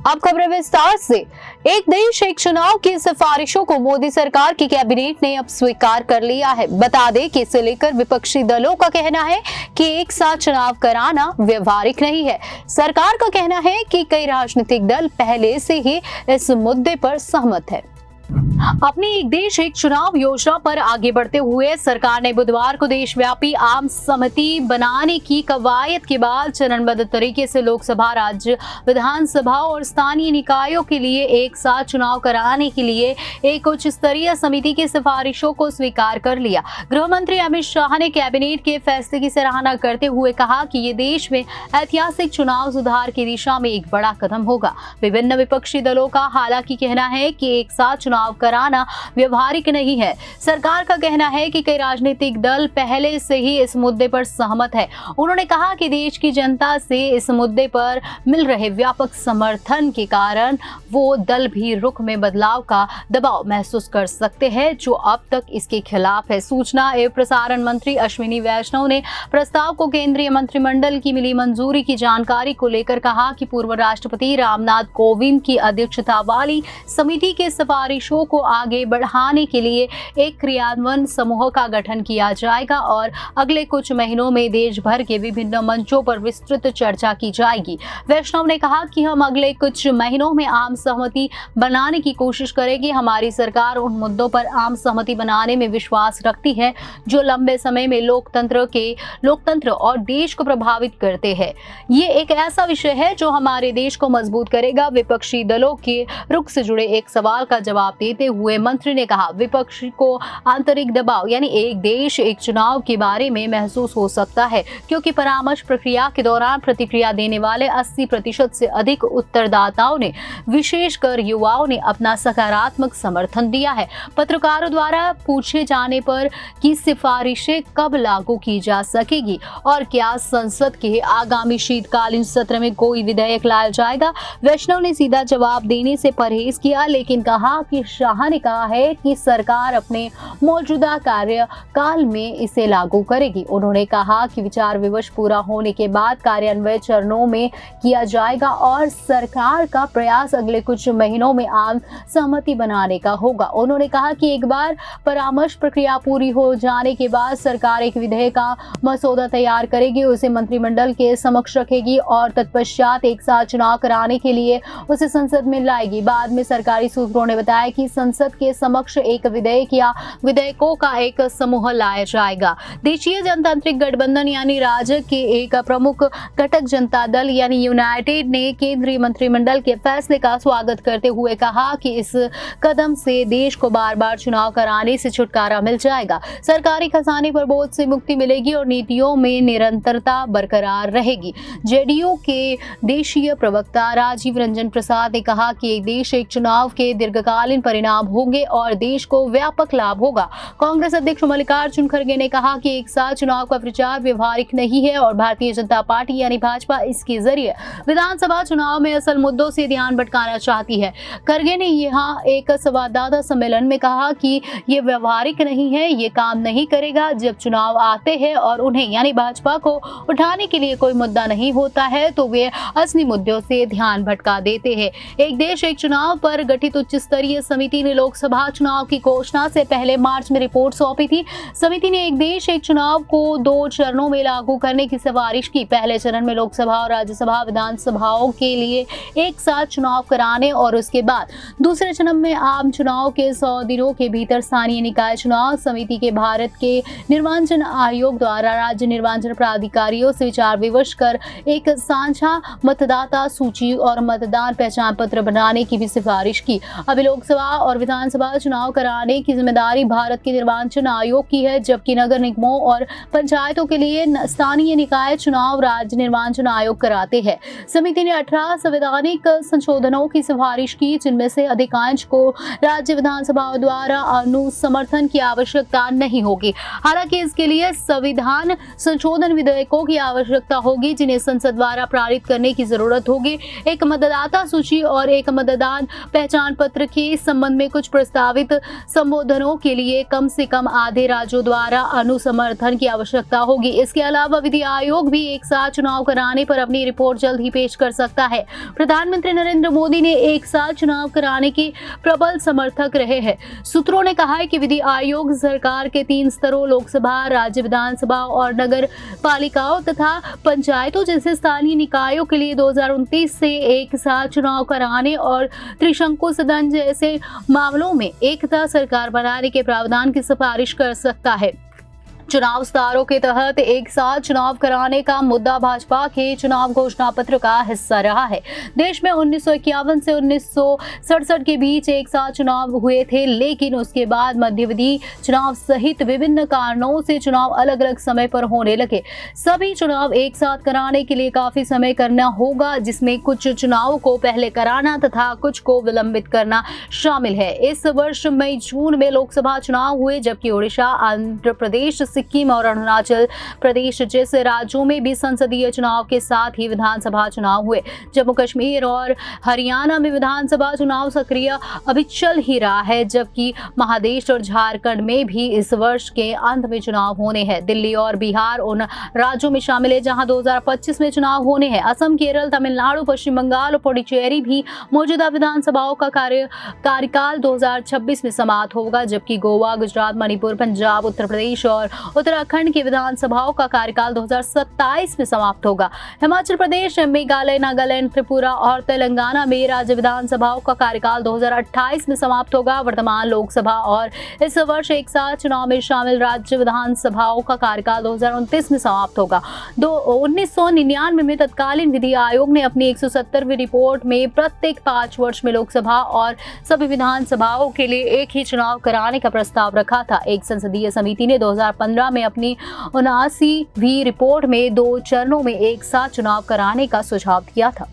अब खबरें विस्तार से। एक देश एक चुनाव की सिफारिशों को मोदी सरकार की कैबिनेट ने अब स्वीकार कर लिया है। बता दें कि इसे लेकर विपक्षी दलों का कहना है कि एक साथ चुनाव कराना व्यवहारिक नहीं है। सरकार का कहना है कि कई राजनीतिक दल पहले से ही इस मुद्दे पर सहमत है। अपनी एक देश एक चुनाव योजना पर आगे बढ़ते हुए सरकार ने बुधवार को देशव्यापी आम सहमति बनाने की कवायद के बाद चरणबद्ध तरीके से लोकसभा, राज्य विधानसभा और स्थानीय निकायों के लिए एक साथ चुनाव कराने के लिए एक उच्च स्तरीय समिति की सिफारिशों को स्वीकार कर लिया। गृह मंत्री अमित शाह ने कैबिनेट के फैसले की सराहना करते हुए कहा कि ये देश में ऐतिहासिक चुनाव सुधार की दिशा में एक बड़ा कदम होगा। विभिन्न विपक्षी दलों का हालांकि कहना है कि एक साथ चुनाव कराना व्यवहारिक नहीं है। सरकार का कहना है कि कई राजनीतिक दल पहले से ही इस मुद्दे पर सहमत है। उन्होंने कहा कि देश की जनता से इस मुद्दे पर मिल रहे व्यापक समर्थन के कारण वो दल भी रुख में बदलाव का दबाव महसूस कर सकते हैं जो अब तक इसके खिलाफ है। सूचना एवं प्रसारण मंत्री अश्विनी वैष्णव ने प्रस्ताव को केंद्रीय मंत्रिमंडल की मिली मंजूरी की जानकारी को लेकर कहा कि पूर्व राष्ट्रपति रामनाथ कोविंद की अध्यक्षता वाली समिति के सिफारिशों को आगे बढ़ाने के लिए एक क्रियान्वयन समूह का गठन किया जाएगा और अगले कुछ महीनों में देश भर के विभिन्न मंचों पर विस्तृत चर्चा की जाएगी। वैष्णव ने कहा कि हम अगले कुछ महीनों में आम सहमति बनाने की कोशिश करेंगे। हमारी सरकार उन मुद्दों पर आम सहमति बनाने में विश्वास रखती है जो लंबे समय में लोकतंत्र और देश को प्रभावित करते हैं। ये एक ऐसा विषय है जो हमारे देश को मजबूत करेगा। विपक्षी दलों के रुख से जुड़े एक सवाल का जवाब देते हुए मंत्री ने कहा, विपक्ष को आंतरिक दबाव यानी एक देश एक चुनाव के बारे में महसूस हो सकता है क्योंकि परामर्श प्रक्रिया के दौरान प्रतिक्रिया देने वाले 80% से अधिक उत्तरदाताओं ने, विशेषकर युवाओं ने अपना सकारात्मक समर्थन दिया है। पत्रकारों द्वारा पूछे जाने पर कि सिफारिशें कब लागू की जा सकेगी और क्या संसद के आगामी शीतकालीन सत्र में कोई विधेयक लाया जाएगा, वैष्णव ने सीधा जवाब देने से परहेज किया, लेकिन कहा कि शाह ने कहा है कि सरकार अपने मौजूदा कार्यकाल में इसे लागू करेगी। उन्होंने कहा कि विचार विमर्श पूरा होने के बाद कार्यान्वयन चरणों में किया जाएगा और सरकार का प्रयास अगले कुछ महीनों में आम सहमति बनाने का होगा। उन्होंने कहा कि एक बार परामर्श प्रक्रिया पूरी हो जाने के बाद सरकार एक विधेयक का मसौदा तैयार करेगी, उसे मंत्रिमंडल के समक्ष रखेगी और तत्पश्चात एक साथ चुनाव कराने के लिए उसे संसद में लाएगी। बाद में सरकारी सूत्रों ने बताया कि संसद के समक्ष एक विधेयक या विधेयकों का एक समूह लाया जाएगा। देशीय जनतांत्रिक गठबंधन यानी राजग के एक प्रमुख घटक जनता दल यानी यूनाइटेड ने केंद्रीय मंत्रिमंडल के फैसले का स्वागत करते हुए कहा कि इस कदम से देश को बार बार चुनाव कराने से छुटकारा मिल जाएगा, सरकारी खजाने पर बोझ से मुक्ति मिलेगी और नीतियों में निरंतरता बरकरार रहेगी। जेडीयू के देशीय प्रवक्ता राजीव रंजन प्रसाद ने कहा कि एक देश एक चुनाव के दीर्घकालीन परिणाम होंगे और देश को व्यापक लाभ होगा। कांग्रेस अध्यक्ष मल्लिकार्जुन खड़गे ने कहा कि एक साथ चुनाव का प्रचार व्यवहारिक नहीं है और भारतीय जनता पार्टी यानी भाजपा इसके जरिए विधानसभा चुनाव में असल मुद्दों से ध्यान भटकाना चाहती है। खड़गे ने यहाँ एक संवाददाता सम्मेलन में कहा कि ये व्यवहारिक नहीं है, ये काम नहीं करेगा। जब चुनाव आते हैं और उन्हें यानी भाजपा को उठाने के लिए कोई मुद्दा नहीं होता है तो वे असली मुद्दों से ध्यान भटका देते हैं। एक देश एक चुनाव पर गठित उच्च स्तरीय समिति ने लोकसभा चुनाव की घोषणा से पहले मार्च में रिपोर्ट सौंपी थी। समिति ने एक देश एक चुनाव को 2 चरणों में लागू करने की सिफारिश की। पहले चरण में लोकसभा और राज्यसभा विधानसभाओं के लिए एक साथ चुनाव कराने और उसके बाद दूसरे चरण में आम चुनाव के 100 दिनों के भीतर स्थानीय निकाय चुनाव। समिति के भारत के निर्वाचन आयोग द्वारा राज्य निर्वाचन प्राधिकारियों से विचार विमर्श कर एक साझा मतदाता सूची और मतदान पहचान पत्र बनाने की भी सिफारिश की। अभी लोकसभा और विधानसभा चुनाव कराने की जिम्मेदारी भारत के निर्वाचन आयोग की है, जबकि नगर निगमों और पंचायतों के लिए स्थानीय निकाय चुनाव राज्य निर्वाचन आयोग कराते हैं। समिति ने 18 संवैधानिक संशोधनों की सिफारिश की, जिनमें से अधिकांश को राज्य विधानसभाओं द्वारा अनुसमर्थन की आवश्यकता नहीं होगी। हालांकि इसके लिए संविधान संशोधन विधेयकों की आवश्यकता होगी, जिन्हें संसद द्वारा पारित करने की जरूरत होगी। एक मतदाता सूची और एक मतदान पहचान पत्र के संबंध में कुछ प्रस्तावित संबोधनों के लिए कम से कम आधे राज्यों द्वारा अनुसमर्थन की आवश्यकता होगी। इसके अलावा विधि आयोग भी एक साथ चुनाव कराने पर अपनी रिपोर्ट जल्द ही पेश कर सकता है। प्रधानमंत्री नरेंद्र मोदी ने एक साथ चुनाव कराने के प्रबल समर्थक रहे हैं। सूत्रों ने कहा है कि विधि आयोग सरकार के 3 स्तरों लोकसभा, राज्य विधानसभा और नगर पालिकाओं तथा पंचायतों जैसे स्थानीय निकायों के लिए 2029 से एक साथ चुनाव कराने और त्रिशंकु सदन जैसे मामलों में एकता सरकार बनाने के प्रावधान की सिफारिश कर सकता है। चुनाव सुधारों के तहत एक साथ चुनाव कराने का मुद्दा भाजपा के चुनाव घोषणा पत्र का हिस्सा रहा है। देश में 1951 से 1967 के बीच एक साथ चुनाव हुए थे, लेकिन उसके बाद मध्यावधि चुनाव सहित विभिन्न कारणों से चुनाव अलग अलग समय पर होने लगे। सभी चुनाव एक साथ कराने के लिए काफी समय करना होगा, जिसमें कुछ चुनावों को पहले कराना तथा कुछ को विलंबित करना शामिल है। इस वर्ष मई जून में लोकसभा चुनाव हुए, जबकि ओडिशा, आंध्र प्रदेश, सिक्किम और अरुणाचल प्रदेश जैसे राज्यों में भी संसदीय चुनाव के साथ ही विधानसभा चुनाव हुए। जम्मू कश्मीर और हरियाणा में विधानसभा चुनाव सक्रिय अभी चल ही रहा है, जबकि महाराष्ट्र और झारखंड में भी इस वर्ष के अंत में चुनाव होने हैं। दिल्ली और बिहार उन राज्यों में शामिल है जहां 2025 में चुनाव होने हैं। असम, केरल, तमिलनाडु, पश्चिम बंगाल और पुडुचेरी भी मौजूदा विधानसभाओं का कार्यकाल 2026 में समाप्त होगा, जबकि गोवा, गुजरात, मणिपुर, पंजाब, उत्तर प्रदेश और उत्तराखंड की विधानसभाओं का कार्यकाल 2027 में समाप्त होगा। हिमाचल प्रदेश, मेघालय, नागालैंड, त्रिपुरा और तेलंगाना में राज्य विधानसभाओं का कार्यकाल 2028 में समाप्त होगा। वर्तमान लोकसभा और इस वर्ष एक साथ चुनाव में शामिल राज्य विधानसभाओं का कार्यकाल 2029 में समाप्त होगा। 1999 में तत्कालीन विधि आयोग ने अपनी 170वीं रिपोर्ट में प्रत्येक 5 वर्ष में लोकसभा और सभी विधानसभाओं के लिए एक ही चुनाव कराने का प्रस्ताव रखा था। एक संसदीय समिति ने 2015 में अपनी 79वीं रिपोर्ट में 2 चरणों में एक साथ चुनाव कराने का सुझाव दिया था।